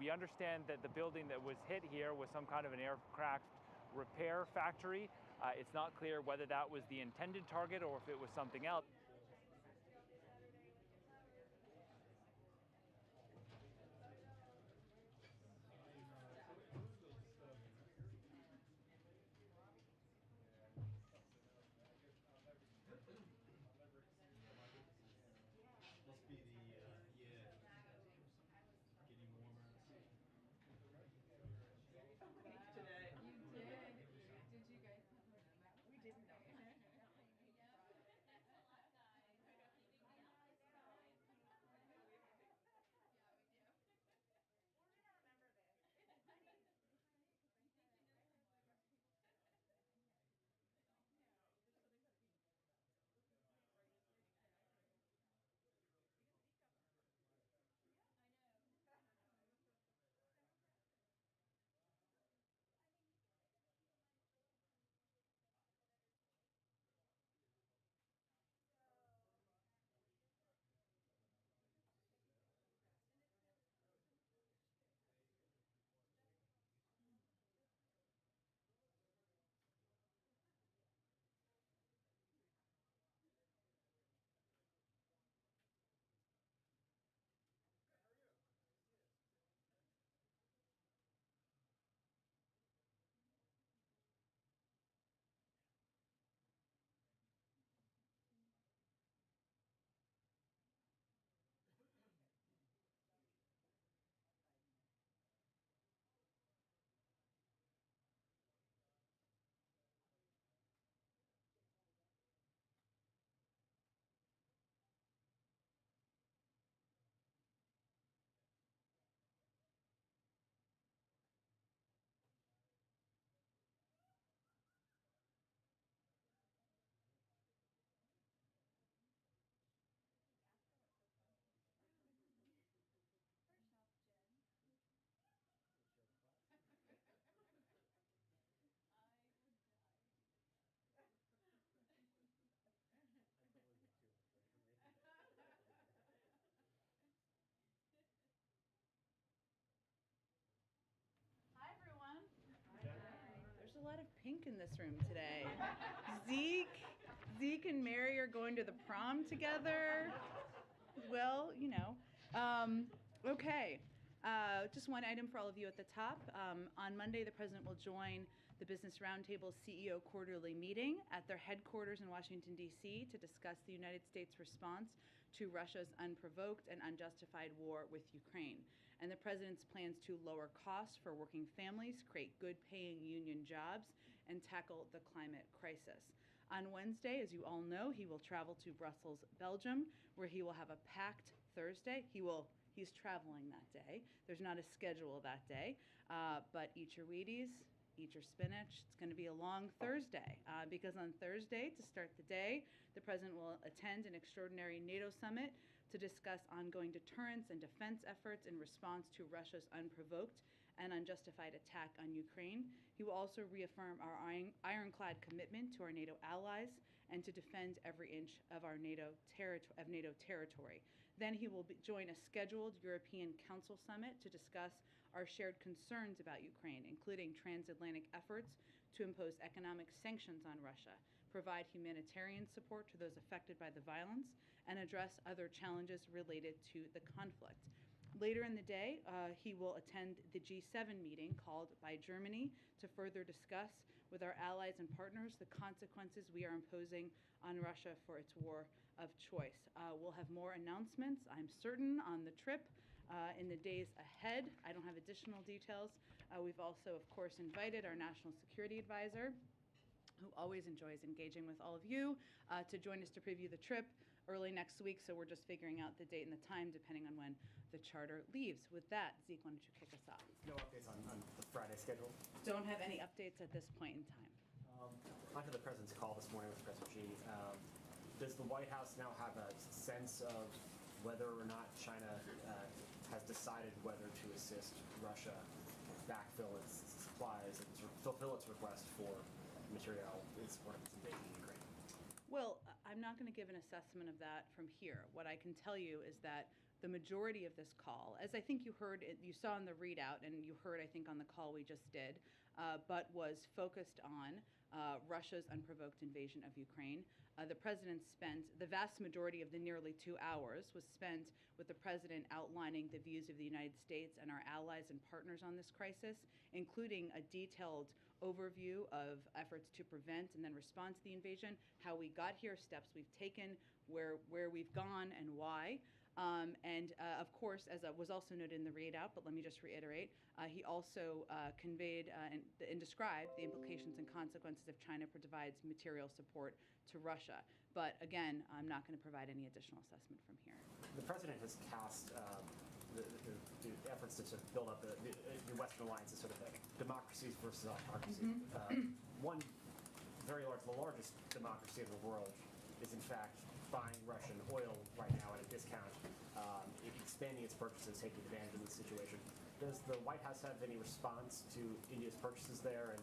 We understand that the building that was hit here was some kind of an aircraft repair factory. It's not clear whether that was the intended target or if it was something else. Must be the, yeah, getting warmer. Today. You did. Did you guys? We didn't know. Hi, everyone. There's a lot of pink in this room today. Zeke and Mary are going to the prom together. Well, you know. Okay. Just one item for all of you at the top. On Monday, the President will join the Business Roundtable's CEO quarterly meeting at their headquarters in Washington, D.C. to discuss the United States' response to Russia's unprovoked and unjustified war with Ukraine, and the President's plans to lower costs for working families, create good-paying union jobs, and tackle the climate crisis. On Wednesday, as you all know, he will travel to Brussels, Belgium, where he will have a packed Thursday. He's traveling that day. There's not a schedule that day, but eat your Wheaties, eat your spinach. It's going to be a long Thursday because on Thursday, to start the day, the President will attend an extraordinary NATO summit to discuss ongoing deterrence and defense efforts in response to Russia's unprovoked and unjustified attack on Ukraine. He will also reaffirm our ironclad commitment to our NATO allies and to defend every inch of our NATO territory. Then he will join a scheduled European Council summit to discuss our shared concerns about Ukraine, including transatlantic efforts to impose economic sanctions on Russia, provide humanitarian support to those affected by the violence, and address other challenges related to the conflict. Later in the day, he will attend the G7 meeting called by Germany to further discuss with our allies and partners the consequences we are imposing on Russia for its war of choice. We'll have more announcements, I'm certain, on the trip in the days ahead. I don't have additional details. We've also, of course, invited our National Security Advisor, who always enjoys engaging with all of you, to join us to preview the trip early next week. So we're just figuring out the date and the time depending on when the charter leaves. With that, Zeke, why don't you kick us off? No updates on the Friday schedule? Don't have any updates at this point in time. Onto the President's call this morning with President Xi. Does the White House now have a sense of whether or not China has decided whether to assist Russia backfill its supplies and fulfill its request for material in support of its invasion of Ukraine? Well, I'm not going to give an assessment of that from here. What I can tell you is that the majority of this call, as I think you heard, you saw in the readout, and you heard, I think, on the call we just did, but was focused on Russia's unprovoked invasion of Ukraine. The president spent the vast majority of the nearly 2 hours was spent with the president outlining the views of the United States and our allies and partners on this crisis, including a detailed overview of efforts to prevent and then respond to the invasion, how we got here, steps we've taken, where we've gone and why. Of course, as was also noted in the readout, but let me just reiterate, he also conveyed and described the implications and consequences if China provides material support to Russia. But again, I'm not going to provide any additional assessment from here. The president has cast the efforts to sort of build up the Western alliance as sort of democracies versus autocracy. One very large, the largest democracy in the world is in fact buying Russian oil right now at a discount, expanding its purchases, taking advantage of the situation. Does the White House have any response to India's purchases there, and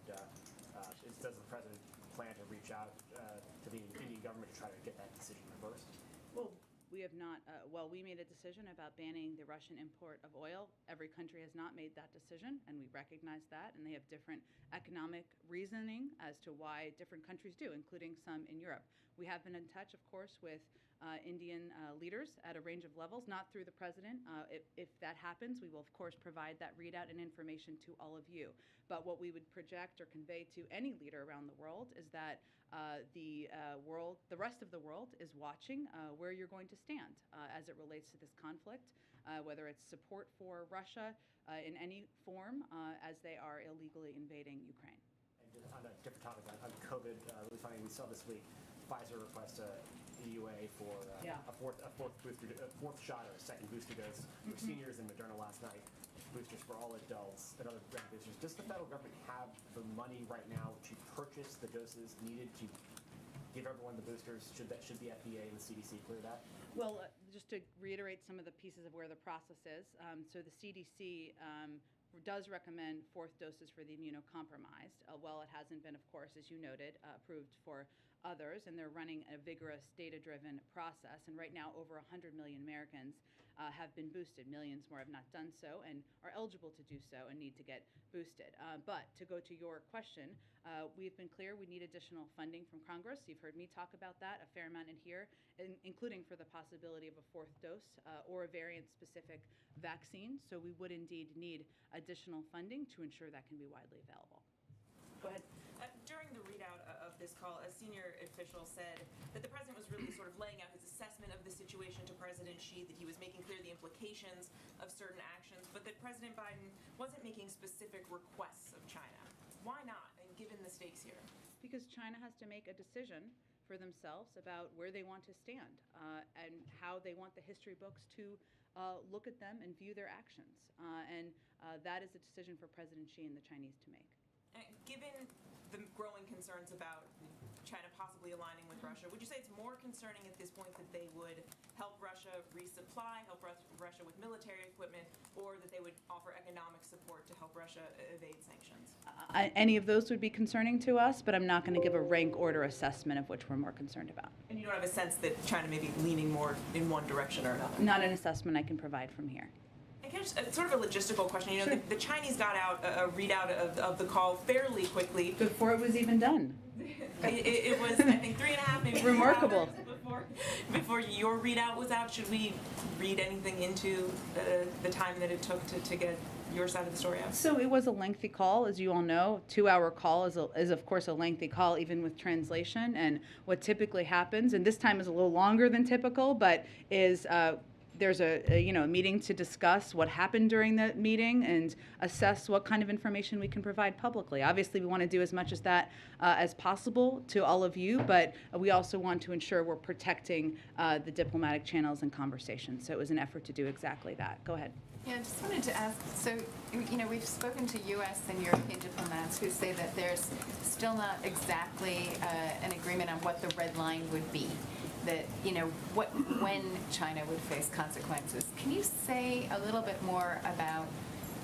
does the president plan to reach out to the Indian government to try to get that decision reversed? Well, we have not, we made a decision about banning the Russian import of oil. Every country has not made that decision, and we recognize that, and they have different economic reasoning as to why different countries do, including some in Europe. We have been in touch, of course, with Indian leaders at a range of levels, not through the president. If that happens, we will, of course, provide that readout and information to all of you. But what we would project or convey to any leader around the world is that the rest of the world is watching where you're going to stand as it relates to this conflict, whether it's support for Russia in any form as they are illegally invading Ukraine. And on a different topic, on COVID, really funny, we saw this week Pfizer request a EUA for a fourth shot or a second booster dose for seniors, and Moderna last night boosters for all adults and other brand boosters. Does the federal government have the money right now to purchase the doses needed to give everyone the boosters? Should the FDA and the CDC clear that? Well, just to reiterate some of the pieces of where the process is, so the CDC does recommend fourth doses for the immunocompromised. While it hasn't been, of course, as you noted, approved for others, and they're running a vigorous data-driven process. And right now, over 100 million Americans have been boosted. Millions more have not done so and are eligible to do so and need to get boosted. But to go to your question, we've been clear we need additional funding from Congress. You've heard me talk about that a fair amount in here, including for the possibility of a fourth dose or a variant-specific vaccine. So we would indeed need additional funding to ensure that can be widely available. Go ahead. During the readout of this call, a senior official said that the president was really sort of laying out his assessment of the situation to President Xi, that he was making clear the implications of certain actions, but that President Biden wasn't making specific requests of China. Why not, and given the stakes here? Because China has to make a decision for themselves about where they want to stand and how they want the history books to look at them and view their actions. And that is a decision for President Xi and the Chinese to make. Given the growing concerns about China possibly aligning with Russia, would you say it's more concerning at this point that they would help Russia resupply, help Russia with military equipment, or that they would offer economic support to help Russia evade sanctions? Any of those would be concerning to us, but I'm not going to give a rank order assessment of which we're more concerned about. And you don't have a sense that China may be leaning more in one direction or another? Not an assessment I can provide from here. Sort of a logistical question. You know, Sure. the Chinese got out a readout of the call fairly quickly. Before it was even done. It was, I think, 3.5, maybe 4 Remarkable. hours before your readout was out. Should we read anything into the time that it took to get your side of the story out? So it was a lengthy call, as you all know. 2-hour call is of course a lengthy call, even with translation. And what typically happens, and this time is a little longer than typical, but is there's a meeting to discuss what happened during the meeting and assess what kind of information we can provide publicly. Obviously, we want to do as much as that as possible to all of you, but we also want to ensure we're protecting the diplomatic channels and conversations. So it was an effort to do exactly that. Go ahead. Yeah, I just wanted to ask, so, we've spoken to U.S. and European diplomats who say that there's still not exactly an agreement on what the red line would be, that, when China would face consequences. Can you say a little bit more about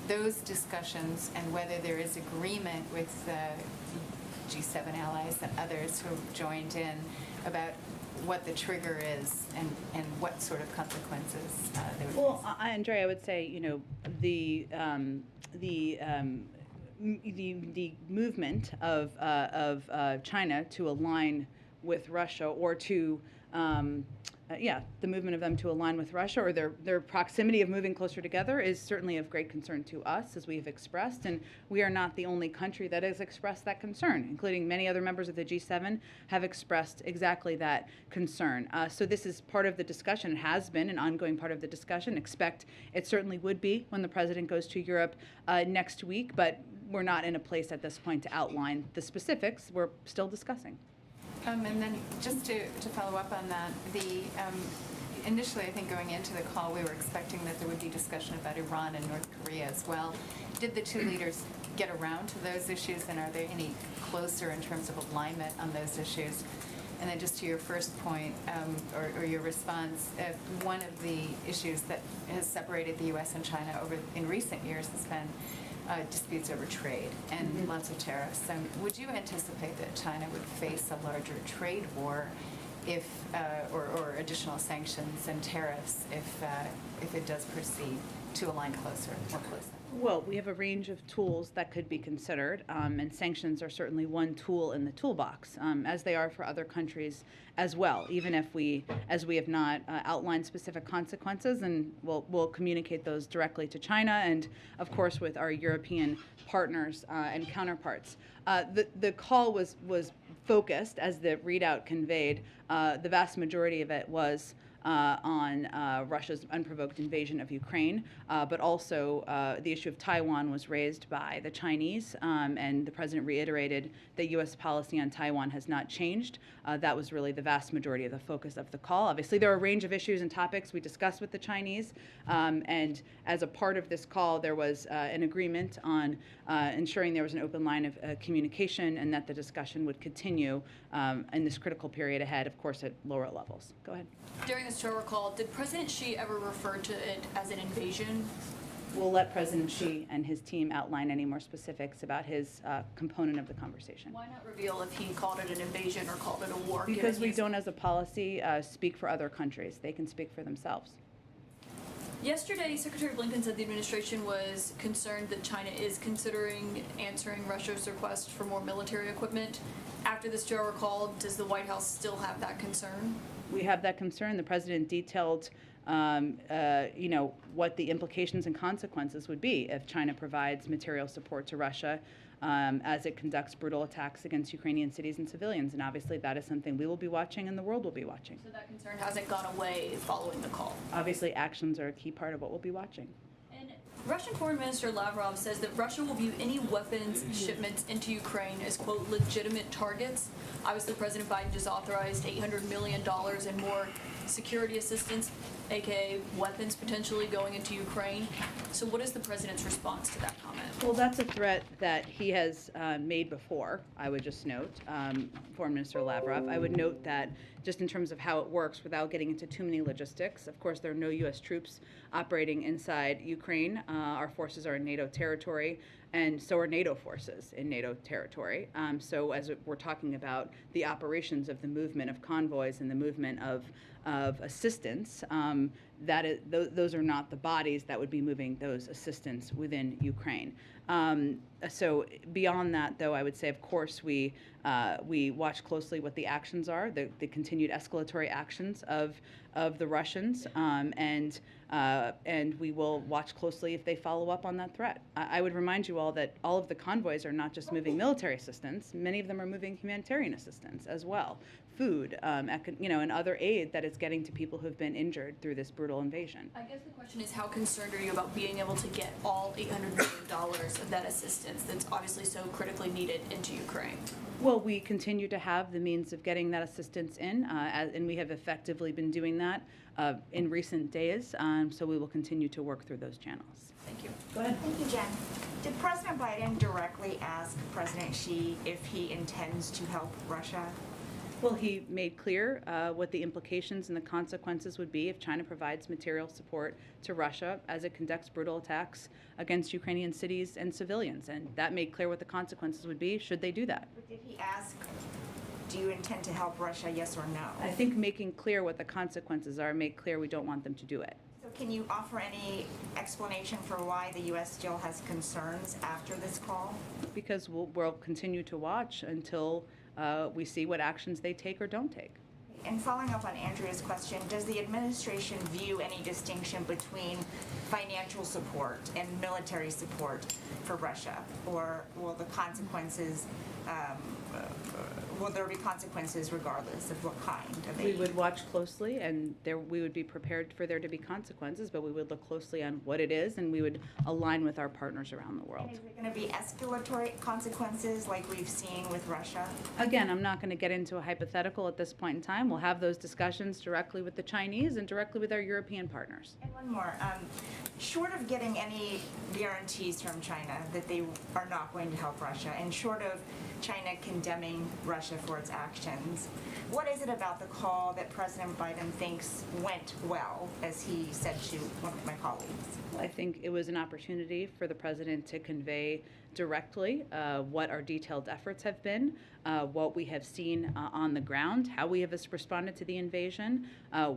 those discussions and whether there is agreement with G7 allies and others who have joined in about what the trigger is and what sort of consequences they would Well, face. Andrea, I would say, you know, the movement of China to align with Russia, or to the movement of them to align with Russia, or their proximity of moving closer together, is certainly of great concern to us, as we have expressed, and we are not the only country that has expressed that concern, including many other members of the G7 have expressed exactly that concern. So this is part of the discussion. It has been an ongoing part of the discussion. Expect it certainly would be when the president goes to Europe next week, but we're not in a place at this point to outline the specifics. We're still discussing. And then just to follow up on that, initially, I think going into the call, we were expecting that there would be discussion about Iran and North Korea as well. Did the two leaders get around to those issues, and are they any closer in terms of alignment on those issues? And then just to your first point, or your response, one of the issues that has separated the U.S. and China in recent years has been disputes over trade and lots of tariffs. Would you anticipate that China would face a larger trade war if, or additional sanctions and tariffs if it does proceed to align more closely? Well, we have a range of tools that could be considered, and sanctions are certainly one tool in the toolbox, as they are for other countries as well, even if as we have not outlined specific consequences, and we'll communicate those directly to China and, of course, with our European partners and counterparts. The call was focused, as the readout conveyed, the vast majority of it was on Russia's unprovoked invasion of Ukraine, but also the issue of Taiwan was raised by the Chinese, and the president reiterated that U.S. policy on Taiwan has not changed. That was really the vast majority of the focus of the call. Obviously, there are a range of issues and topics we discussed with the Chinese, and as a part of this call, there was an agreement on ensuring there was an open line of communication, and that the discussion would continue in this critical period ahead, of course, at lower levels. Go ahead. During this show recall, did President Xi ever refer to it as an invasion? We'll let President Xi and his team outline any more specifics about his component of the conversation. Why not reveal if he called it an invasion or called it a war? Because we don't, as a policy, speak for other countries. They can speak for themselves. Yesterday, Secretary Blinken said the administration was concerned that China is considering answering Russia's request for more military equipment. After this Joe recall, does the White House still have that concern? We have that concern. The president detailed, what the implications and consequences would be if China provides material support to Russia as it conducts brutal attacks against Ukrainian cities and civilians. And obviously, that is something we will be watching and the world will be watching. So that concern hasn't gone away following the call? Obviously, actions are a key part of what we'll be watching. And Russian Foreign Minister Lavrov says that Russia will view any weapons shipments into Ukraine as, quote, legitimate targets. Obviously, President Biden just authorized $800 million in more security assistance, aka weapons potentially going into Ukraine. So what is the president's response to that comment? Well, that's a threat that he has made before, I would just note, Foreign Minister Lavrov. I would note that just in terms of how it works, without getting into too many logistics, of course, there are no U.S. troops operating inside Ukraine. Our forces are in NATO territory, and so are NATO forces in NATO territory. So as we're talking about the operations of the movement of convoys and the movement of assistance, those are not the bodies that would be moving those assistance within Ukraine. So beyond that, though, I would say, of course, we watch closely what the actions are, the continued escalatory actions of the Russians, and we will watch closely if they follow up on that threat. I would remind you all that all of the convoys are not just moving military assistance; many of them are moving humanitarian assistance as well, food, and other aid that is getting to people who've been injured through this brutal invasion. I guess the question is, how concerned are you about being able to get all $800 million of that assistance that's obviously so critically needed into Ukraine? Well, we continue to have the means of getting that assistance in, and we have effectively been doing that in recent days, so we will continue to work through those channels. Thank you. Go ahead. Thank you, Jen. Did President Biden directly ask President Xi if he intends to help Russia? Well, he made clear what the implications and the consequences would be if China provides material support to Russia as it conducts brutal attacks against Ukrainian cities and civilians. And that made clear what the consequences would be should they do that. But did he ask Do you intend to help Russia, yes or no? I think making clear what the consequences are, make clear we don't want them to do it. So can you offer any explanation for why the U.S. still has concerns after this call? Because we'll continue to watch until we see what actions they take or don't take. And following up on Andrea's question, does the administration view any distinction between financial support and military support for Russia? Or will the consequences, will there be consequences regardless of what kind of We aid? would watch closely, and we would be prepared for there to be consequences, but we would look closely on what it is, and we would align with our partners around the world. And is it going to be escalatory consequences like we've seen with Russia? Again, I'm not going to get into a hypothetical at this point in time. We'll have those discussions directly with the Chinese and directly with our European partners. And one more, short of getting any guarantees from China that they are not going to help Russia, and short of China condemning Russia for its actions, what is it about the call that President Biden thinks went well, as he said to one of my colleagues? I think it was an opportunity for the president to convey directly what our detailed efforts have been, what we have seen on the ground, how we have responded to the invasion,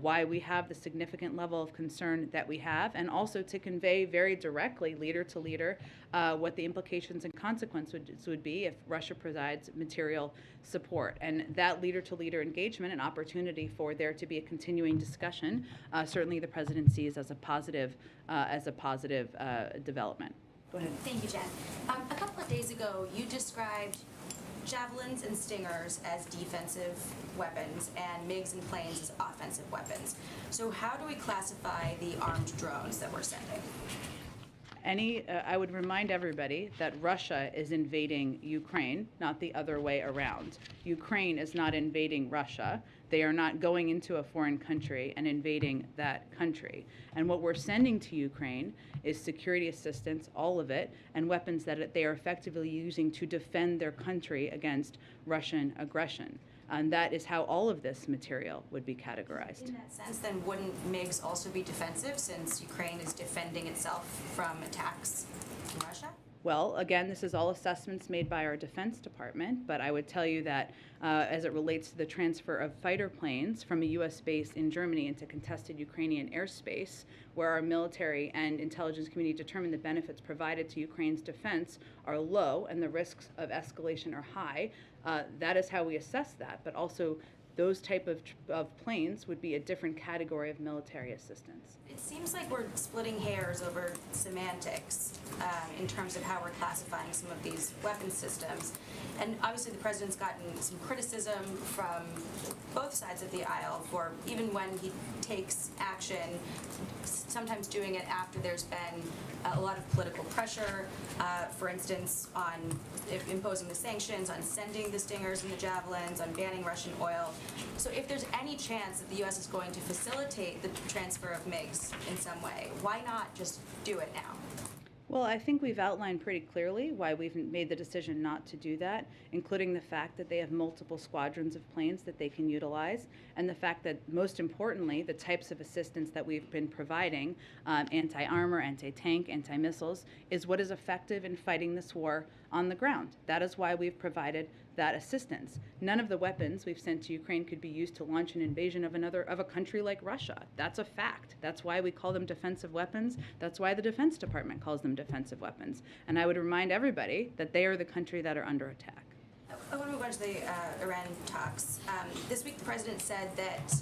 why we have the significant level of concern that we have, and also to convey very directly, leader to leader, what the implications and consequences would be if Russia provides material support. And that leader to leader engagement, an opportunity for there to be a continuing discussion, certainly the president sees as a positive development. Go ahead. Thank you, Jen. A couple of days ago, you described javelins and stingers as defensive weapons and MiGs and planes as offensive weapons. So how do we classify the armed drones that we're sending? I would remind everybody that Russia is invading Ukraine, not the other way around. Ukraine is not invading Russia. They are not going into a foreign country and invading that country. And what we're sending to Ukraine is security assistance, all of it, and weapons that they are effectively using to defend their country against Russian aggression. And that is how all of this material would be categorized. In that sense, then wouldn't MiGs also be defensive since Ukraine is defending itself from attacks from Russia? Well, again, this is all assessments made by our Defense Department, but I would tell you that as it relates to the transfer of fighter planes from a U.S. base in Germany into contested Ukrainian airspace, where our military and intelligence community determined the benefits provided to Ukraine's defense are low and the risks of escalation are high, that is how we assess that, but also those type of planes would be a different category of military assistance. It seems like we're splitting hairs over semantics in terms of how we're classifying some of these weapon systems. And obviously the president's gotten some criticism from both sides of the aisle for even when he takes action, sometimes doing it after there's been a lot of political pressure, for instance, on imposing the sanctions, on sending the stingers and the javelins, on banning Russian oil. So if there's any chance that the U.S. is going to facilitate the transfer of MiGs in some way, why not just do it now? Well, I think we've outlined pretty clearly why we've made the decision not to do that, including the fact that they have multiple squadrons of planes that they can utilize, and the fact that, most importantly, the types of assistance that we've been providing, anti-armor, anti-tank, anti-missiles, is what is effective in fighting this war on the ground. That is why we've provided that assistance. None of the weapons we've sent to Ukraine could be used to launch an invasion of a country like Russia. That's a fact. That's why we call them defensive weapons. That's why the Defense Department calls them defensive weapons. And I would remind everybody that they are the country that are under attack. I want to move on to the Iran talks. This week the president said that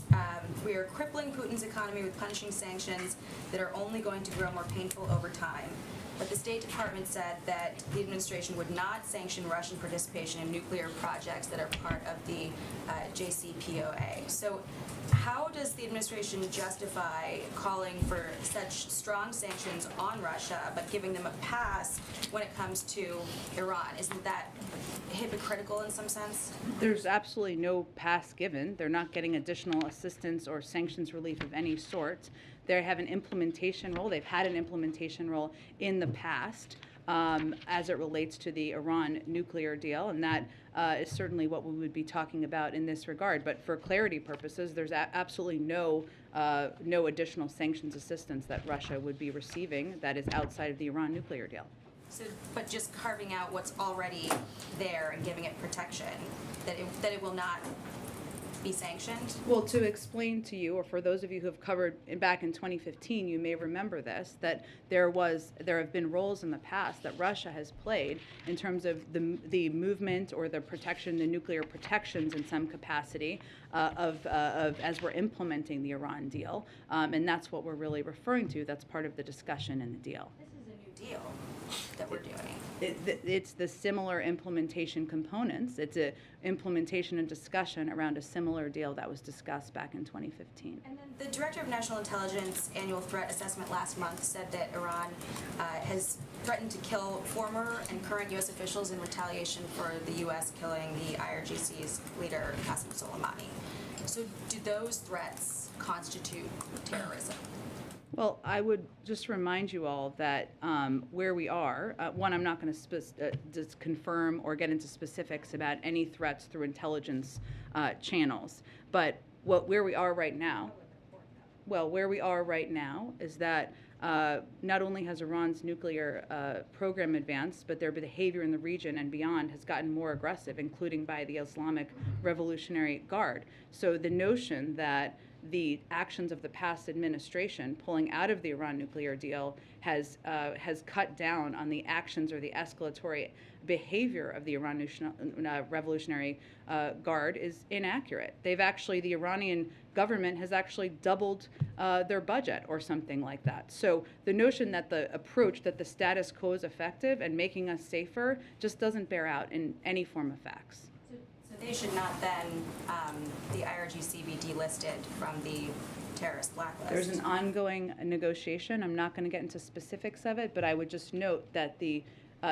we are crippling Putin's economy with punishing sanctions that are only going to grow more painful over time. But the State Department said that the administration would not sanction Russian participation in nuclear projects that are part of the JCPOA. So how does the administration justify calling for such strong sanctions on Russia but giving them a pass when it comes to Iran? Isn't that hypocritical in some sense? There's absolutely no pass given. They're not getting additional assistance or sanctions relief of any sort. They have an implementation role. They've had an implementation role in the past as it relates to the Iran nuclear deal, and that is certainly what we would be talking about in this regard. But for clarity purposes, there's absolutely no additional sanctions assistance that Russia would be receiving that is outside of the Iran nuclear deal. So, but just carving out what's already there and giving it protection, that it will not be sanctioned? Well, to explain to you, or for those of you who have covered back in 2015, you may remember this, that there have been roles in the past that Russia has played in terms of the movement or the protection, the nuclear protections in some capacity of as we're implementing the Iran deal, and that's what we're really referring to. That's part of the discussion in the deal. This is a new deal that we're doing. It's the similar implementation components. It's a implementation and discussion around a similar deal that was discussed back in 2015. And then the Director of National Intelligence annual threat assessment last month said that Iran has threatened to kill former and current U.S. officials in retaliation for the U.S. killing the IRGC's leader, Qasem Soleimani. So do those threats constitute terrorism? Well, I would just remind you all that where we are, one, I'm not going to just confirm or get into specifics about any threats through intelligence channels, but where we are right now, is that not only has Iran's nuclear program advanced, but their behavior in the region and beyond has gotten more aggressive, including by the Islamic Revolutionary Guard. So the notion that the actions of the past administration pulling out of the Iran nuclear deal has cut down on the actions or the escalatory behavior of the Iran Revolutionary Guard is inaccurate. The Iranian government has actually doubled their budget or something like that. So the notion that the approach that the status quo is effective and making us safer just doesn't bear out in any form of facts. So they should not then, the IRGC be delisted from the terrorist blacklist? There's an ongoing negotiation. I'm not going to get into specifics of it, but I would just note that the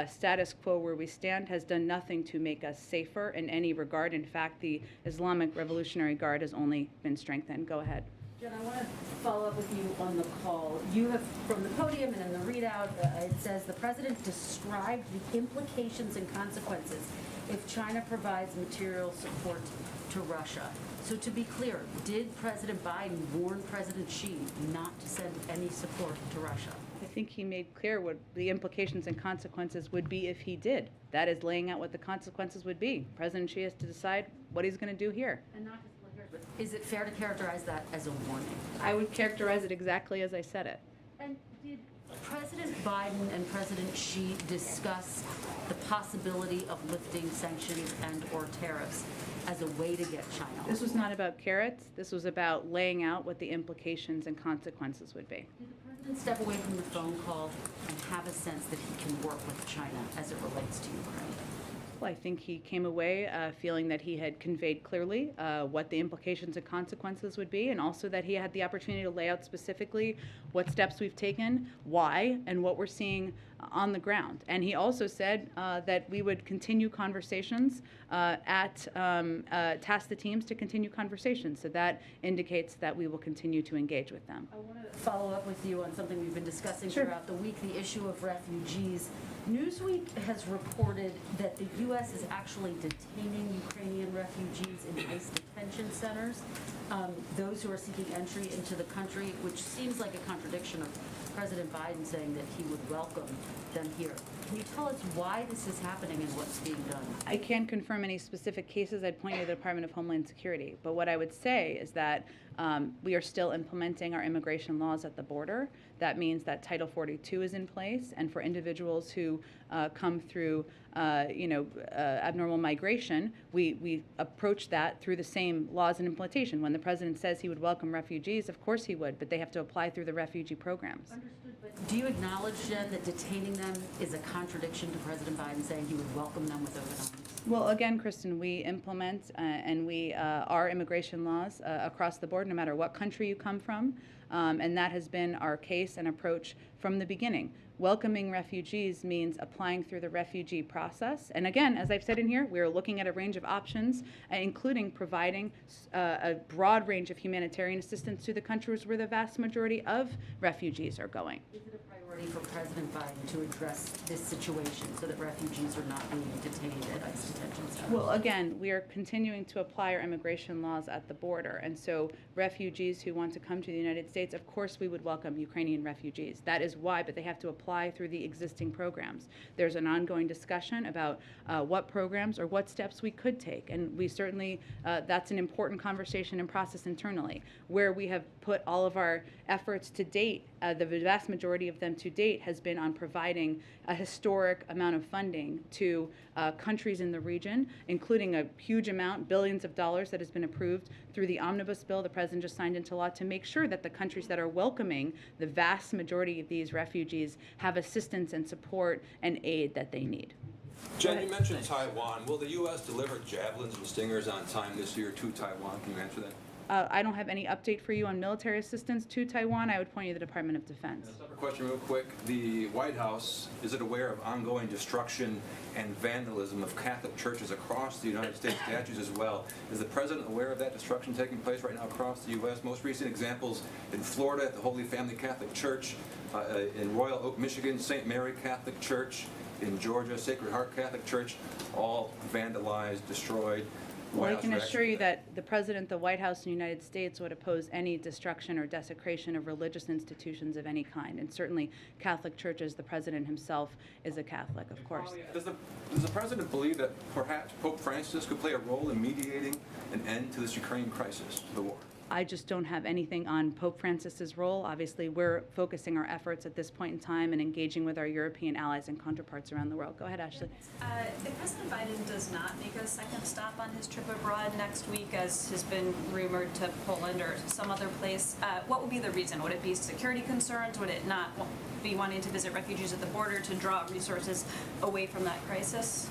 status quo where we stand has done nothing to make us safer in any regard. In fact, the Islamic Revolutionary Guard has only been strengthened. Go ahead. Jen, I want to follow up with you on the call. You have, from the podium and in the readout, it says the president described the implications and consequences if China provides material support to Russia. So to be clear, did President Biden warn President Xi not to send any support to Russia? I think he made clear what the implications and consequences would be if he did. That is laying out what the consequences would be. President Xi has to decide what he's going to do here. And not just split hairs, but is it fair to characterize that as a warning? I would characterize it exactly as I said it. And did President Biden and President Xi discuss the possibility of lifting sanctions and or tariffs as a way to get China off? This was not about carrots. This was about laying out what the implications and consequences would be. Did the president step away from the phone call and have a sense that he can work with China as it relates to Ukraine? Well, I think he came away feeling that he had conveyed clearly what the implications and consequences would be, and also that he had the opportunity to lay out specifically what steps we've taken, why, and what we're seeing on the ground. And he also said that we would continue conversations task the teams to continue conversations. So that indicates that we will continue to engage with them. I want to follow up with you on something we've been discussing throughout the week, the issue of refugees. Newsweek has reported that the U.S. is actually detaining Ukrainian refugees in ICE detention centers, those who are seeking entry into the country, which seems like a contradiction of President Biden saying that he would welcome them here. Can you tell us why this is happening and what's being done? I can't confirm any specific cases. I'd point you to the Department of Homeland Security. But what I would say is that we are still implementing our immigration laws at the border. That means that Title 42 is in place, and for individuals who come through, abnormal migration, we approach that through the same laws and implementation. When the president says he would welcome refugees, of course he would, but they have to apply through the refugee programs. Understood, but do you acknowledge, Jen, that detaining them is a contradiction to President Biden saying he would welcome them with open arms? Well, again, Kristen, we implement and we our immigration laws across the board, no matter what country you come from, and that has been our case and approach from the beginning. Welcoming refugees means applying through the refugee process. And again, as I've said in here, we are looking at a range of options, including providing a broad range of humanitarian assistance to the countries where the vast majority of refugees are going. Is it a priority for President Biden to address this situation so that refugees are not being detained at ICE detention centers? Well, again, we are continuing to apply our immigration laws at the border. And so refugees who want to come to the United States, of course we would welcome Ukrainian refugees. That is why, but they have to apply through the existing programs. There's an ongoing discussion about what programs or what steps we could take. And we certainly, that's an important conversation and process internally. Where we have put all of our efforts to date, the vast majority of them to date has been on providing a historic amount of funding to countries in the region, including a huge amount, billions of dollars that has been approved through the omnibus bill the president just signed into law to make sure that the countries that are welcoming the vast majority of these refugees have assistance and support and aid that they need. Jen, you mentioned Taiwan. Will the U.S. deliver javelins and stingers on time this year to Taiwan? Can you answer that? I don't have any update for you on military assistance to Taiwan. I would point you to the Department of Defense. A separate question real quick. The White House, is it aware of ongoing destruction and vandalism of Catholic churches across the United States, statues as well? Is the president aware of that destruction taking place right now across the U.S.? Most recent examples in Florida at the Holy Family Catholic Church, in Royal Oak, Michigan, St. Mary Catholic Church, in Georgia, Sacred Heart Catholic Church, all vandalized, destroyed. Well, I can assure you that the President, the White House, and the United States would oppose any destruction or desecration of religious institutions of any kind. And certainly Catholic churches, the President himself is a Catholic, of course. Does the President believe that perhaps Pope Francis could play a role in mediating an end to this Ukraine crisis, the war? I just don't have anything on Pope Francis's role. Obviously, we're focusing our efforts at this point in time and engaging with our European allies and counterparts around the world. Go ahead, Ashley. If President Biden does not make a second stop on his trip abroad next week, as has been rumored, to Poland or some other place, what would be the reason? Would it be security concerns? Would it not be wanting to visit refugees at the border to draw resources away from that crisis?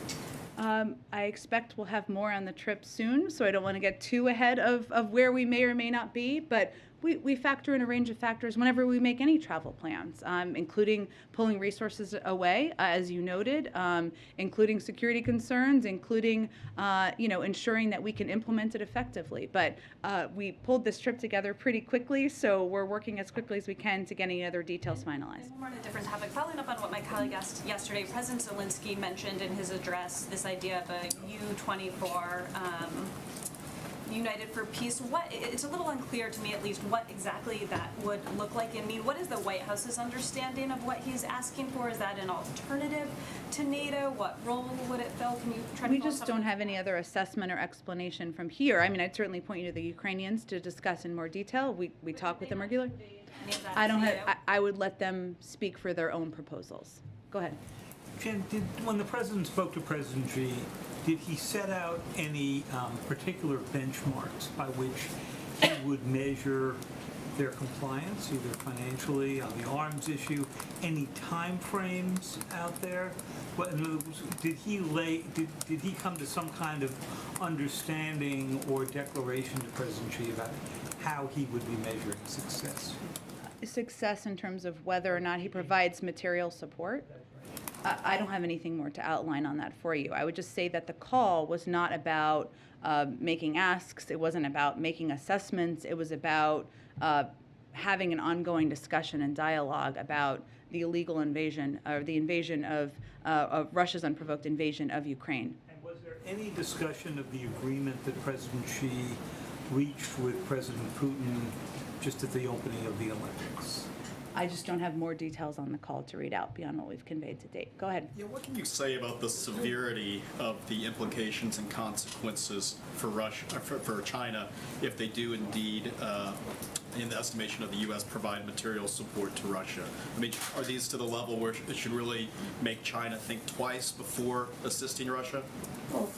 I expect we'll have more on the trip soon, so I don't want to get too ahead of where we may or may not be, but we factor in a range of factors whenever we make any travel plans, including pulling resources away, as you noted, including security concerns, including ensuring that we can implement it effectively. But we pulled this trip together pretty quickly, so we're working as quickly as we can to get any other details finalized. One more on a different topic. Following up on what my colleague asked yesterday, President Zelensky mentioned in his address this idea of a U-24 United for Peace. It's a little unclear to me, at least, what exactly that would look like and mean. What is the White House's understanding of what he's asking for? Is that an alternative to NATO? What role would it fill? Can you try to? We just don't have any other assessment or explanation from here. I mean, I'd certainly point you to the Ukrainians to discuss in more detail. We talk with them regularly. I don't have. I would let them speak for their own proposals. Go ahead. Jen, when the president spoke to President Xi, did he set out any particular benchmarks by which he would measure their compliance, either financially on the arms issue? Any time frames out there? Did he come to some kind of understanding or declaration to President Xi about how he would be measuring success? Success in terms of whether or not he provides material support? I don't have anything more to outline on that for you. I would just say that the call was not about making asks. It wasn't about making assessments. It was about having an ongoing discussion and dialogue about the illegal invasion, or the invasion of Russia's unprovoked invasion of Ukraine. And was there any discussion of the agreement that President Xi reached with President Putin just at the opening of the Olympics? I just don't have more details on the call to read out beyond what we've conveyed to date. Go ahead. Yeah, what can you say about the severity of the implications and consequences for Russia, for China, if they do indeed, in the estimation of the U.S., provide material support to Russia? I mean, are these to the level where it should really make China think twice before assisting Russia? Well,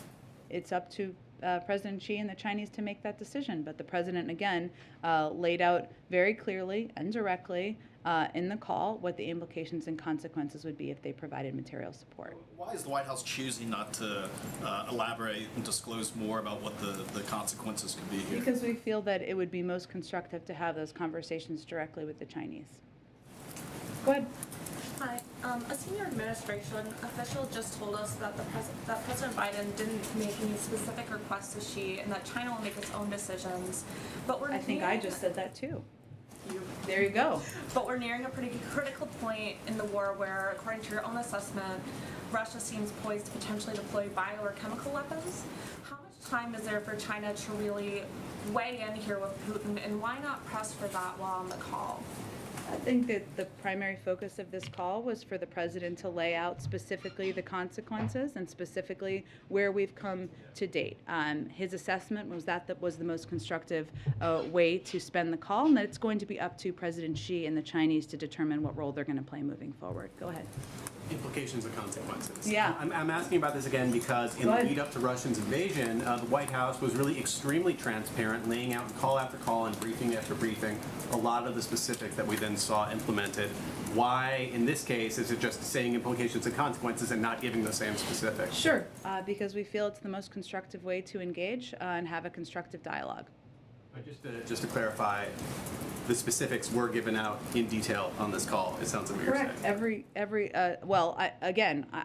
it's up to President Xi and the Chinese to make that decision. But the president, again, laid out very clearly and directly in the call what the implications and consequences would be if they provided material support. Why is the White House choosing not to elaborate and disclose more about what the consequences could be here? Because we feel that it would be most constructive to have those conversations directly with the Chinese. Go ahead. Hi. A senior administration official just told us that that President Biden didn't make any specific requests to Xi and that China will make its own decisions. But I think I just said that too. There you go. But we're nearing a pretty critical point in the war where, according to your own assessment, Russia seems poised to potentially deploy bio or chemical weapons. How much time is there for China to really weigh in here with Putin, and why not press for that while on the call? I think that the primary focus of this call was for the president to lay out specifically the consequences and specifically where we've come to date. His assessment was that was the most constructive way to spend the call, and that it's going to be up to President Xi and the Chinese to determine what role they're going to play moving forward. Go ahead. Implications and consequences. Yeah. I'm asking about this again because in the lead up to Russia's invasion, the White House was really extremely transparent, laying out call after call and briefing after briefing a lot of the specifics that we then saw implemented. Why, in this case, is it just saying implications and consequences and not giving the same specifics? Sure, because we feel it's the most constructive way to engage and have a constructive dialogue. Just to clarify, the specifics were given out in detail on this call. It sounds like what you're saying. Correct.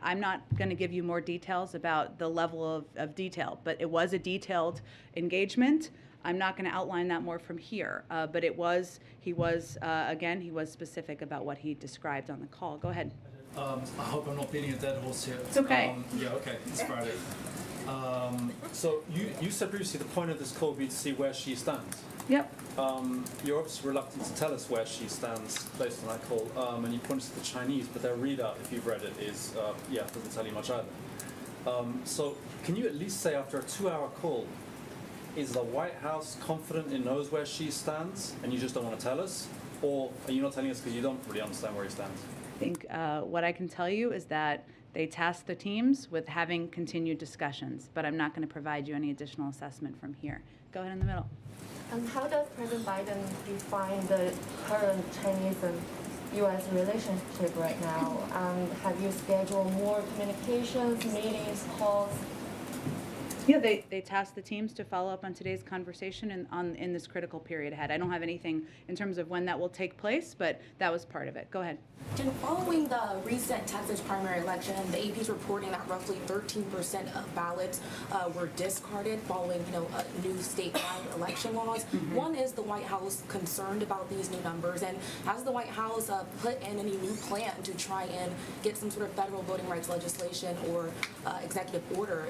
I'm not going to give you more details about the level of detail, but it was a detailed engagement. I'm not going to outline that more from here, but he was specific about what he described on the call. Go ahead. I hope I'm not beating a dead horse here. It's okay. Okay, it's Friday. So you said previously the point of this call would be to see where she stands. Yep. You're obviously reluctant to tell us where she stands based on that call, and you pointed to the Chinese, but their readout, if you've read it, is, doesn't tell you much either. So can you at least say after a 2-hour call, is the White House confident it knows where she stands, and you just don't want to tell us? Or are you not telling us because you don't really understand where he stands? I think what I can tell you is that they tasked the teams with having continued discussions, but I'm not going to provide you any additional assessment from here. Go ahead in the middle. How does President Biden define the current Chinese and U.S. relationship right now? Have you scheduled more communications, meetings, calls? Yeah, they tasked the teams to follow up on today's conversation in this critical period ahead. I don't have anything in terms of when that will take place, but that was part of it. Go ahead. And following the recent Texas primary election, the AP is reporting that roughly 13% of ballots were discarded following, new statewide election laws. Mm-hmm. One, is the White House concerned about these new numbers, and has the White House put in any new plan to try and get some sort of federal voting rights legislation or executive order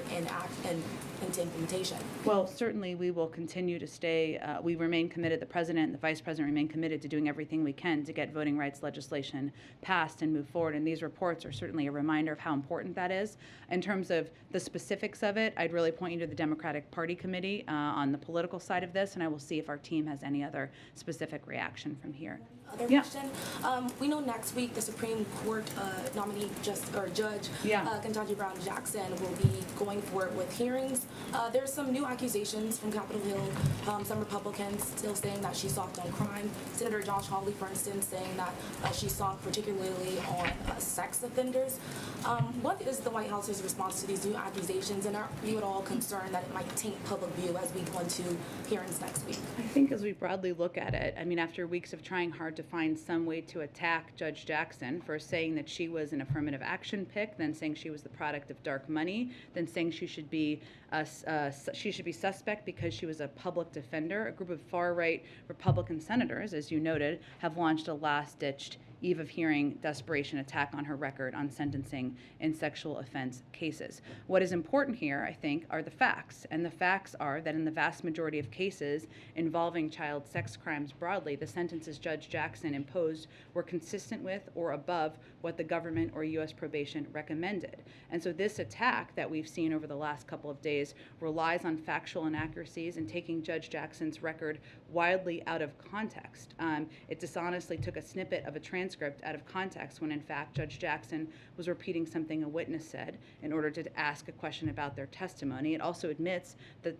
into implementation? Well, certainly we will continue to stay, we remain committed, the President and the Vice President remain committed to doing everything we can to get voting rights legislation passed and move forward, and these reports are certainly a reminder of how important that is. In terms of the specifics of it, I'd really point you to the Democratic Party Committee on the political side of this, and I will see if our team has any other specific reaction from here. Other question. We know next week the Supreme Court nominee Judge Ketanji Brown Jackson will be going forward with hearings. There's some new accusations from Capitol Hill. Some Republicans still saying that she soft on crime. Senator Josh Hawley, for instance, saying that she soft particularly on sex offenders. What is the White House's response to these new accusations, and are you at all concerned that it might taint public view as we go into hearings next week? I think as we broadly look at it, after weeks of trying hard to find some way to attack Judge Jackson for saying that she was an affirmative action pick, then saying she was the product of dark money, then saying she should be suspect because she was a public defender, a group of far-right Republican senators, as you noted, have launched a last-ditched eve of hearing desperation attack on her record on sentencing in sexual offense cases. What is important here, I think, are the facts. And the facts are that in the vast majority of cases involving child sex crimes broadly, the sentences Judge Jackson imposed were consistent with or above what the government or U.S. probation recommended. And so this attack that we've seen over the last couple of days relies on factual inaccuracies and taking Judge Jackson's record wildly out of context. It dishonestly took a snippet of a transcript out of context when in fact Judge Jackson was repeating something a witness said in order to ask a question about their testimony. It also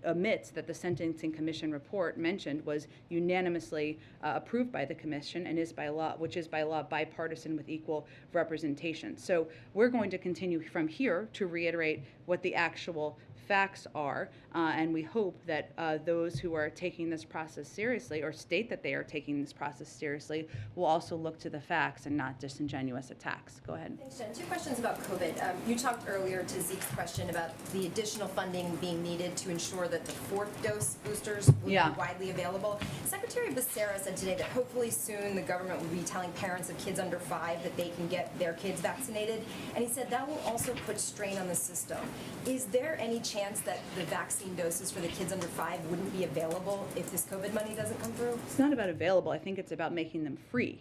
omits that the Sentencing Commission report mentioned was unanimously approved by the Commission and is by law, which is by law bipartisan with equal representation. So we're going to continue from here to reiterate what the actual facts are, and we hope that those who are taking this process seriously or state that they are taking this process seriously will also look to the facts and not disingenuous attacks. Go ahead. Thanks, Jen. 2 questions about COVID. You talked earlier to Zeke's question about the additional funding being needed to ensure that the 4th dose boosters will be widely available. Secretary Becerra said today that hopefully soon the government will be telling parents of kids under 5 that they can get their kids vaccinated, and he said that will also put strain on the system. Is there any chance that the vaccine doses for the kids under 5 wouldn't be available if this COVID money doesn't come through? It's not about available. I think it's about making them free.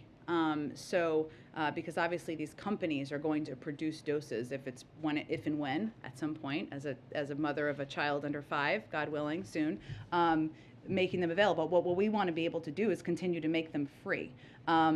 Because obviously these companies are going to produce doses if and when at some point, as a mother of a child under 5, God willing, soon, making them available. What we want to be able to do is continue to make them free.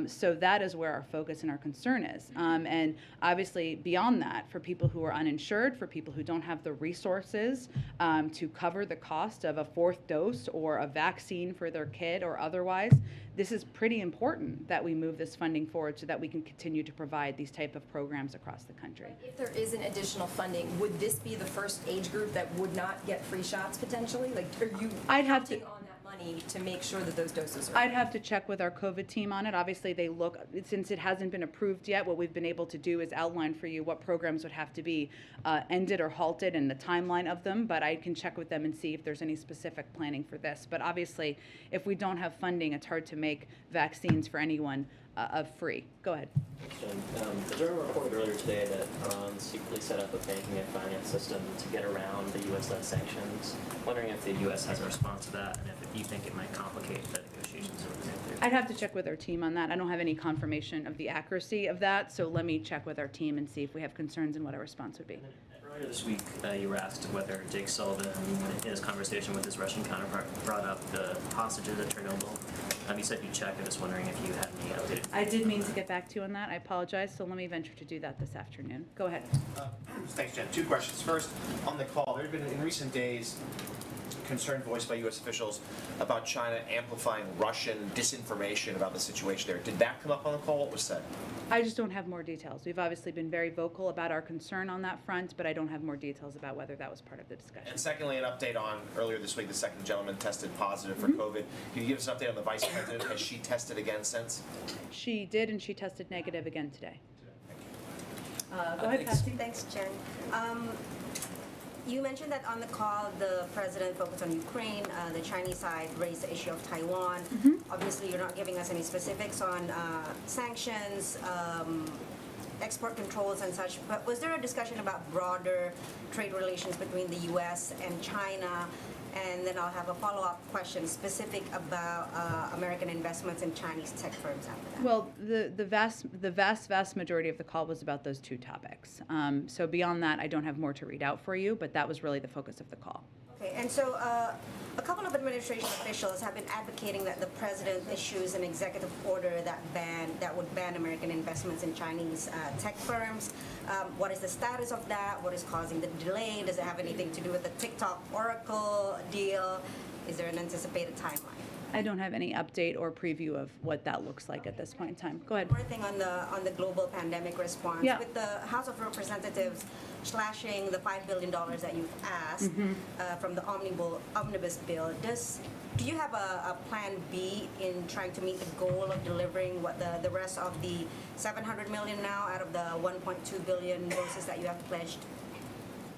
So that is where our focus and our concern is. And obviously beyond that, for people who are uninsured, for people who don't have the resources to cover the cost of a 4th dose or a vaccine for their kid or otherwise, this is pretty important that we move this funding forward so that we can continue to provide these type of programs across the country. If there isn't additional funding, would this be the first age group that would not get free shots potentially? Like, are you counting on that money to make sure that those doses are? I'd have to check with our COVID team on it. Obviously, they look, since it hasn't been approved yet, what we've been able to do is outline for you what programs would have to be ended or halted and the timeline of them, but I can check with them and see if there's any specific planning for this. But obviously, if we don't have funding, it's hard to make vaccines for anyone free. Go ahead. The Journal reported earlier today that Iran secretly set up a banking and finance system to get around the U.S.-led sanctions. Wondering if the U.S. has a response to that, and if you think it might complicate the negotiations over there. I'd have to check with our team on that. I don't have any confirmation of the accuracy of that, so let me check with our team and see if we have concerns and what our response would be. Earlier this week, you were asked whether Jake Sullivan, in his conversation with his Russian counterpart, brought up the hostages at Chernobyl. You said you checked. I'm just wondering if you had any updated. I did mean to get back to you on that. I apologize. So let me venture to do that this afternoon. Go ahead. Thanks, Jen. 2 questions. First, on the call, there have been in recent days concern voiced by U.S. officials about China amplifying Russian disinformation about the situation there. Did that come up on the call? What was said? I just don't have more details. We've obviously been very vocal about our concern on that front, but I don't have more details about whether that was part of the discussion. And secondly, an update on earlier this week, the second gentleman tested positive for COVID. Can you give us an update on the vice president? Has she tested again since? She did, and she tested negative again today. Go ahead, Thanks. Patsy. Thanks, Jen. You mentioned that on the call, the president focused on Ukraine. The Chinese side raised the issue of Taiwan. Obviously, you're not giving us any specifics on sanctions, export controls and such, but was there a discussion about broader trade relations between the U.S. and China? And then I'll have a follow-up question specific about American investments in Chinese tech firms after that. Well, the vast majority of the call was about those 2 topics. So beyond that, I don't have more to read out for you, but that was really the focus of the call. Okay, and so a couple of administration officials have been advocating that the president issues an executive order that would ban American investments in Chinese tech firms. What is the status of that? What is causing the delay? Does it have anything to do with the TikTok Oracle deal? Is there an anticipated timeline? I don't have any update or preview of what that looks like at this point in time. Go ahead. One more thing on the global pandemic response. Yeah. With the House of Representatives slashing the $5 billion that you've asked from the omnibus bill, do you have a plan B in trying to meet the goal of delivering what the rest of the $700 million now out of the 1.2 billion doses that you have pledged?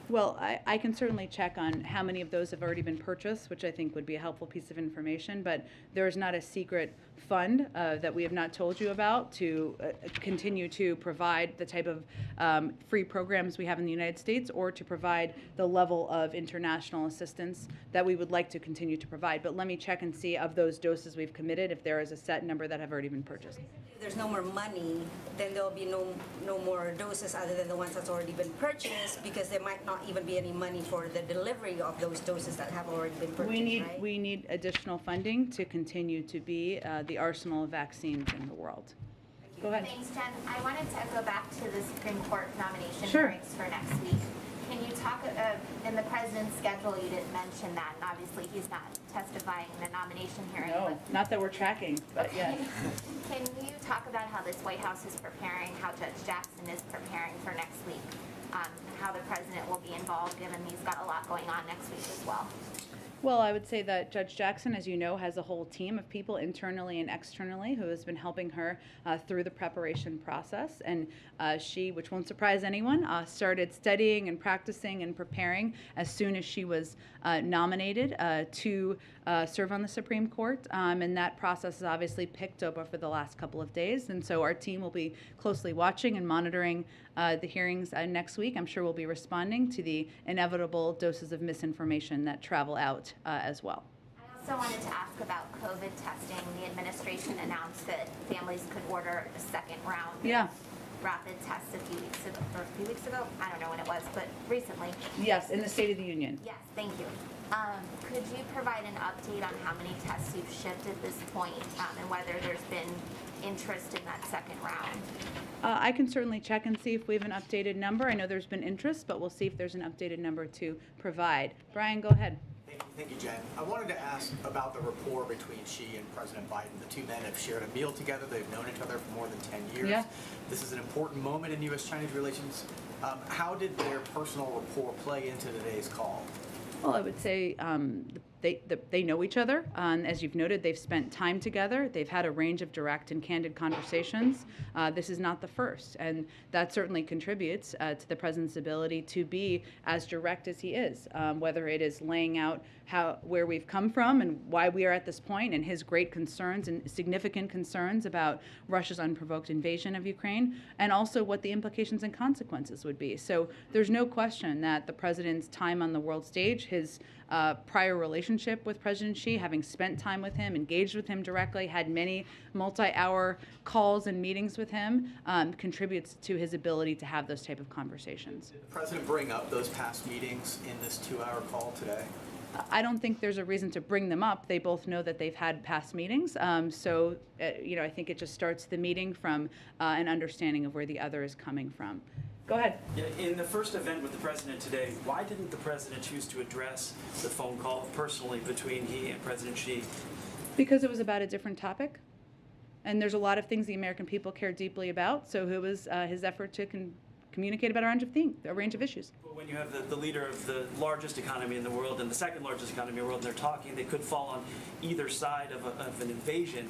Well, I can certainly check on how many of those have already been purchased, which I think would be a helpful piece of information, but there is not a secret fund that we have not told you about to continue to provide the type of free programs we have in the United States or to provide the level of international assistance that we would like to continue to provide. But let me check and see of those doses we've committed if there is a set number that have already been purchased. If there's no more money, then there'll be no more doses other than the ones that's already been purchased, because there might not even be any money for the delivery of those doses that have already been purchased. We need additional funding to continue to be the arsenal of vaccines in the world. Go ahead. Thanks, Jen. I wanted to go back to the Supreme Court nomination Sure. hearings for next week. Can you talk, in the president's schedule, you didn't mention that, and obviously he's not testifying in the nomination hearing. No, not that we're tracking, but yes. Can you talk about how this White House is preparing, how Judge Jackson is preparing for next week? and how the president will be involved, given he's got a lot going on next week as well. Well, I would say that Judge Jackson, as you know, has a whole team of people internally and externally who has been helping her through the preparation process. And she, which won't surprise anyone, started studying and practicing and preparing as soon as she was nominated to serve on the Supreme Court. And that process has obviously picked up over the last couple of days. And so our team will be closely watching and monitoring the hearings next week. I'm sure we'll be responding to the inevitable doses of misinformation that travel out as well. I also wanted to ask about COVID testing. The administration announced that families could order a second round of rapid tests a few weeks ago. I don't know when it was, but recently. Yes, in the State of the Union. Yes, thank you. Could you provide an update on how many tests you've shipped at this point, and whether there's been interest in that second round? I can certainly check and see if we have an updated number. I know there's been interest, but we'll see if there's an updated number to provide. Brian, go ahead. Thank you, Jen. I wanted to ask about the rapport between Xi and President Biden. The two men have shared a meal together. They've known each other for more than 10 years. Yeah. This is an important moment in U.S.-Chinese relations. How did their personal rapport play into today's call? Well, I would say they know each other. As you've noted, they've spent time together. They've had a range of direct and candid conversations. This is not the first, and that certainly contributes to the president's ability to be as direct as he is, whether it is laying out where we've come from and why we are at this point, and his great concerns and significant concerns about Russia's unprovoked invasion of Ukraine, and also what the implications and consequences would be. So there's no question that the president's time on the world stage, his prior relationship with President Xi, having spent time with him, engaged with him directly, had many multi-hour calls and meetings with him, contributes to his ability to have those type of conversations. Did the president bring up those past meetings in this 2-hour call today? I don't think there's a reason to bring them up. They both know that they've had past meetings. I think it just starts the meeting from an understanding of where the other is coming from. Go ahead. Yeah, in the first event with the president today, why didn't the president choose to address the phone call personally between he and President Xi? Because it was about a different topic. And there's a lot of things the American people care deeply about. So it was his effort to communicate about a range of issues. But when you have the leader of the largest economy in the world and the second largest economy in the world, and they're talking, they could fall on either side of an invasion.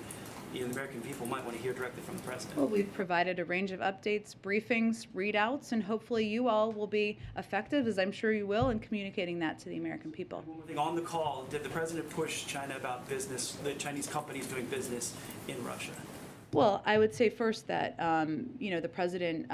The American people might want to hear directly from the president. Well, we've provided a range of updates, briefings, readouts, and hopefully you all will be effective, as I'm sure you will, in communicating that to the American people. One more thing, on the call, did the president push China about business, the Chinese companies doing business in Russia? Well, I would say first that, the president,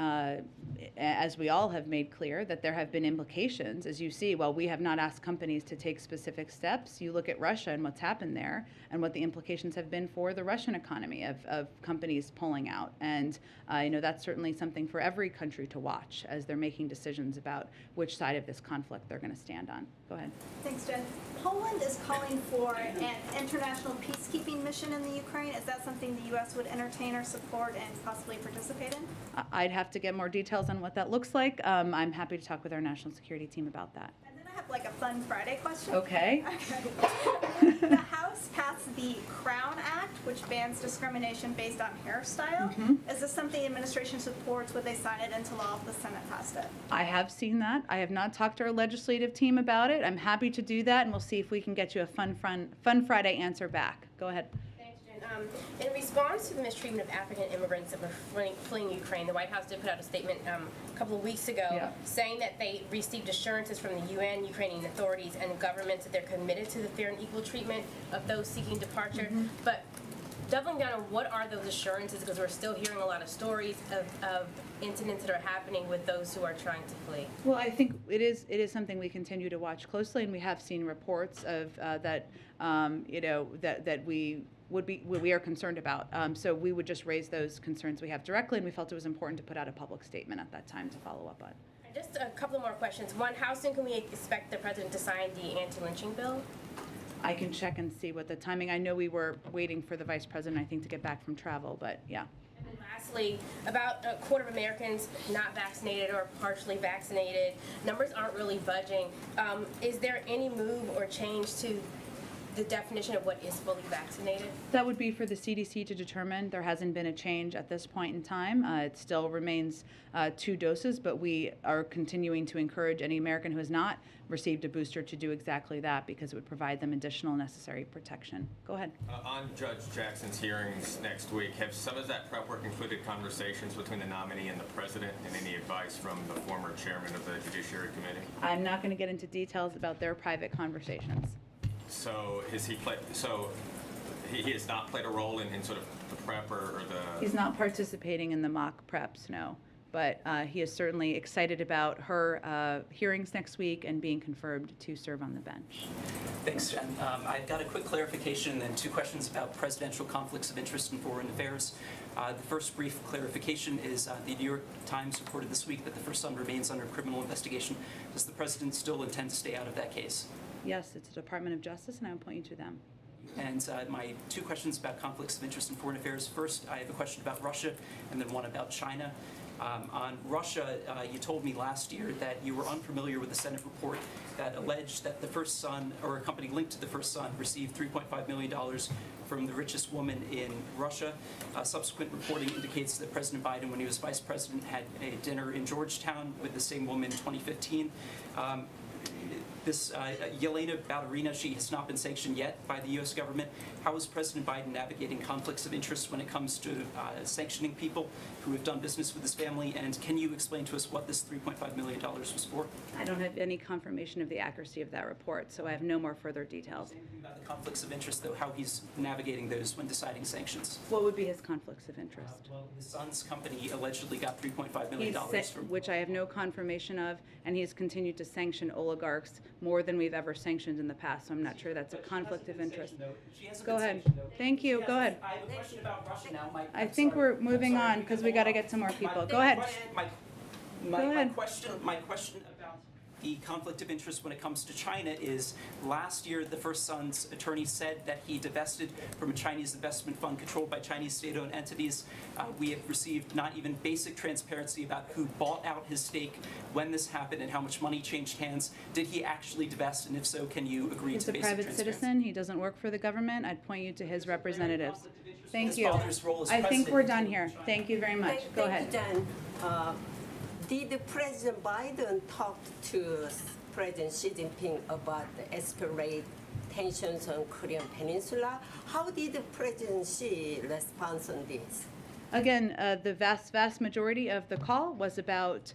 as we all have made clear, that there have been implications. As you see, while we have not asked companies to take specific steps, you look at Russia and what's happened there and what the implications have been for the Russian economy of companies pulling out. And, that's certainly something for every country to watch as they're making decisions about which side of this conflict they're going to stand on. Go ahead. Thanks, Jen. Poland is calling for an international peacekeeping mission in the Ukraine. Is that something the U.S. would entertain or support and possibly participate in? I'd have to get more details on what that looks like. I'm happy to talk with our national security team about that. And then I have like a fun Friday question. Okay. The House passed the Crown Act, which bans discrimination based on hairstyle. Is this something the administration supports? Would they sign it into law if the Senate passed it? I have seen that. I have not talked to our legislative team about it. I'm happy to do that, and we'll see if we can get you a fun Friday answer back. Go ahead. Thanks, Jen. In response to the mistreatment of African immigrants that were fleeing Ukraine, the White House did put out a statement a couple of weeks ago saying that they received assurances from the UN, Ukrainian authorities, and governments that they're committed to the fair and equal treatment of those seeking departure. But doubling down on what are those assurances, because we're still hearing a lot of stories of incidents that are happening with those who are trying to flee. Well, I think it is something we continue to watch closely, and we have seen reports of that we are concerned about. So we would just raise those concerns we have directly, and we felt it was important to put out a public statement at that time to follow up on. Just a couple more questions. One, how soon can we expect the president to sign the anti-lynching bill? I can check and see what the timing. I know we were waiting for the vice president, I think, to get back from travel, but yeah. And then lastly, about a quarter of Americans not vaccinated or partially vaccinated. Numbers aren't really budging. Is there any move or change to the definition of what is fully vaccinated? That would be for the CDC to determine. There hasn't been a change at this point in time. It still remains 2 doses, but we are continuing to encourage any American who has not received a booster to do exactly that because it would provide them additional necessary protection. Go ahead. On Judge Jackson's hearings next week, have some of that prep work included conversations between the nominee and the president, and any advice from the former chairman of the Judiciary Committee? I'm not going to get into details about their private conversations. So he has not played a role in sort of the prep or the... He's not participating in the mock preps, no. But he is certainly excited about her hearings next week and being confirmed to serve on the bench. Thanks, Jen. I've got a quick clarification and then 2 questions about presidential conflicts of interest in foreign affairs. The first brief clarification is the New York Times reported this week that the first son remains under criminal investigation. Does the president still intend to stay out of that case? Yes, it's the Department of Justice, and I will point you to them. And my 2 questions about conflicts of interest in foreign affairs. First, I have a question about Russia, and then one about China. On Russia, you told me last year that you were unfamiliar with the Senate report that alleged that the first son, or a company linked to the first son, received $3.5 million from the richest woman in Russia. Subsequent reporting indicates that President Biden, when he was vice president, had a dinner in Georgetown with the same woman in 2015. This Yelena Ballerina, she has not been sanctioned yet by the U.S. government. How is President Biden navigating conflicts of interest when it comes to sanctioning people who have done business with his family? And can you explain to us what this $3.5 million was for? I don't have any confirmation of the accuracy of that report, so I have no more further details. About the conflicts of interest, though, how he's navigating those when deciding sanctions. What would be his conflicts of interest? Well, his son's company allegedly got $3.5 million from... Which I have no confirmation of, and he has continued to sanction oligarchs more than we've ever sanctioned in the past, so I'm not sure that's a conflict of interest. Go ahead. Thank you. Go ahead. I have a question about Russia now. I think we're moving on because we got to get some more people. Go ahead. My question about the conflict of interest when it comes to China is last year the first son's attorney said that he divested from a Chinese investment fund controlled by Chinese state-owned entities. We have received not even basic transparency about who bought out his stake, when this happened, and how much money changed hands. Did he actually divest, and if so, can you agree He's to a basic private transparency? citizen. He doesn't work for the government. I'd point you to his representatives. Thank His you. father's role as I think president we're done here. Thank you very much. Go ahead. Did President Biden talk to President Xi Jinping about the escalate tensions on Korean Peninsula? How did President Xi respond on this? Again, the vast majority of the call was about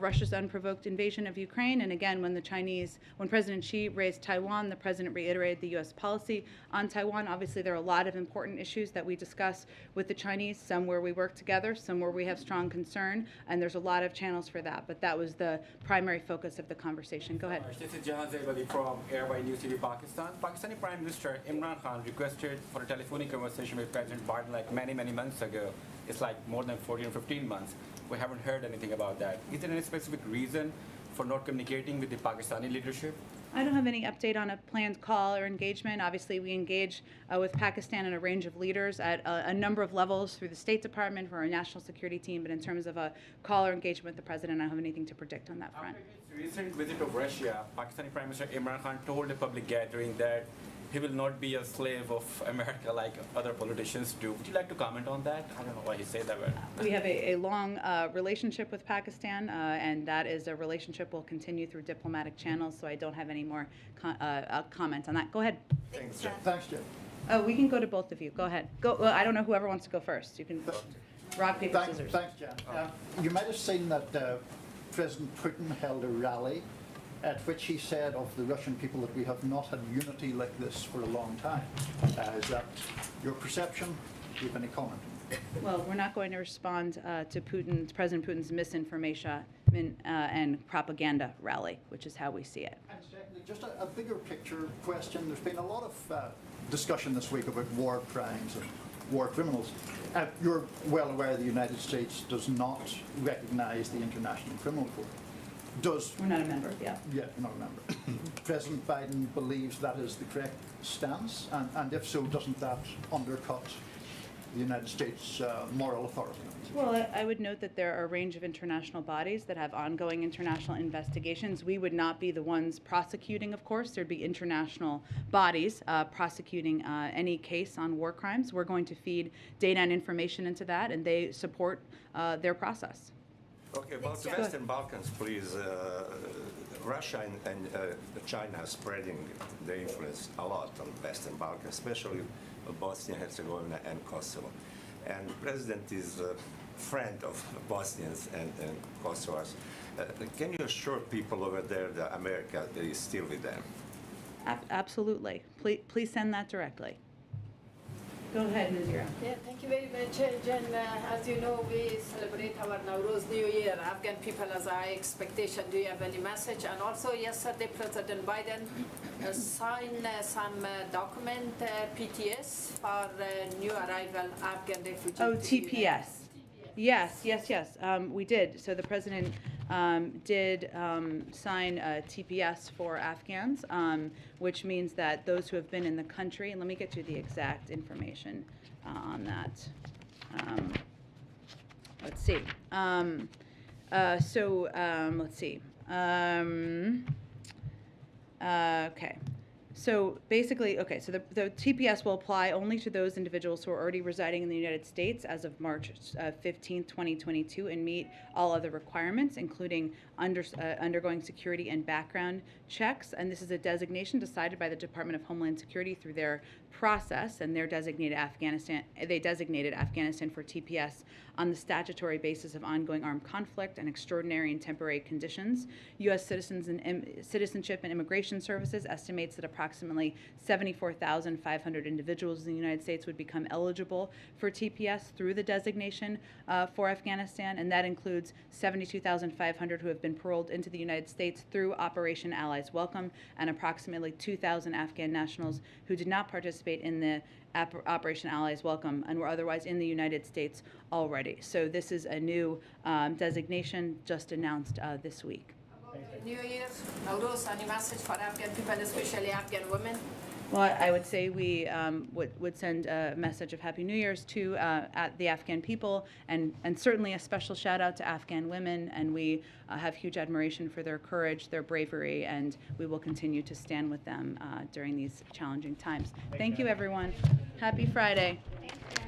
Russia's unprovoked invasion of Ukraine. And again, when President Xi raised Taiwan, the president reiterated the U.S. policy on Taiwan. Obviously, there are a lot of important issues that we discuss with the Chinese, some where we work together, some where we have strong concern, and there's a lot of channels for that. But that was the primary focus of the conversation. Go ahead. This is Jahan Zaybali from Airway News TV, Pakistan. Pakistani Prime Minister Imran Khan requested for a telephonic conversation with President Biden like many months ago. It's like more than 14 or 15 months. We haven't heard anything about that. Is there any specific reason for not communicating with the Pakistani leadership? I don't have any update on a planned call or engagement. Obviously, we engage with Pakistan and a range of leaders at a number of levels through the State Department for our national security team. But in terms of a call or engagement with the president, I don't have anything to predict on that front. After his recent visit of Russia, Pakistani Prime Minister Imran Khan told a public gathering that he will not be a slave of America like other politicians do. Would you like to comment on that? I don't know why he said that, but... We have a long relationship with Pakistan, and that is a relationship we'll continue through diplomatic channels, so I don't have any more comment on that. Go ahead. Thanks, Jim. Oh, we can go to both of you. Go ahead. Go. Well, I don't know whoever wants to go first. You can rock, paper, scissors. Thanks, Jen. You might have seen that President Putin held a rally at which he said of the Russian people that we have not had unity like this for a long time. Is that your perception? Do you have any comment? Well, we're not going to respond to President Putin's misinformation and propaganda rally, which is how we see it. And secondly, just a bigger picture question. There's been a lot of discussion this week about war crimes and war criminals. You're well aware the United States does not recognize the International Criminal Court. We're not a member, yeah. Yeah, we're not a member. President Biden believes that is the correct stance, and if so, doesn't that undercut the United States moral authority. Well, I would note that there are a range of international bodies that have ongoing international investigations. We would not be the ones prosecuting, of course. There'd be international bodies prosecuting any case on war crimes. We're going to feed data and information into that, and they support their process. Okay, about the Western Balkans, please. Russia and China are spreading their influence a lot on the Western Balkans, especially Bosnia and Herzegovina and Kosovo. And the president is a friend of Bosnians and Kosovars. Can you assure people over there that America is still with them? Absolutely. Please send that directly. Go ahead, Nazira. Yeah, thank you very much, Jen. As you know, we celebrate our Nowruz New Year. Afghan people as our expectation. Do you have any message? And also, yesterday, President Biden signed some document, PTS, for new arrival Afghan refugees. Oh, TPS. Yes. We did. So the president did sign a TPS for Afghans, which means that those who have been in the country, and let me get you the exact information on that. Let's see. Let's see. Okay. So basically, so the TPS will apply only to those individuals who are already residing in the United States as of March 15, 2022, and meet all other requirements, including undergoing security and background checks. And this is a designation decided by the Department of Homeland Security through their process, and they designated Afghanistan for TPS on the statutory basis of ongoing armed conflict and extraordinary and temporary conditions. U.S. Citizenship and Immigration Services estimates that approximately 74,500 individuals in the United States would become eligible for TPS through the designation for Afghanistan, and that includes 72,500 who have been paroled into the United States through Operation Allies Welcome, and approximately 2,000 Afghan nationals who did not participate in the Operation Allies Welcome and were otherwise in the United States already. So this is a new designation just announced this week. New Year, Nowruz, any message for Afghan people, especially Afghan women? Well, I would say we would send a message of Happy New Year's to the Afghan people, and certainly a special shout out to Afghan women, and we have huge admiration for their courage, their bravery, and we will continue to stand with them during these challenging times. Thank you, everyone. Happy Friday. Thank you.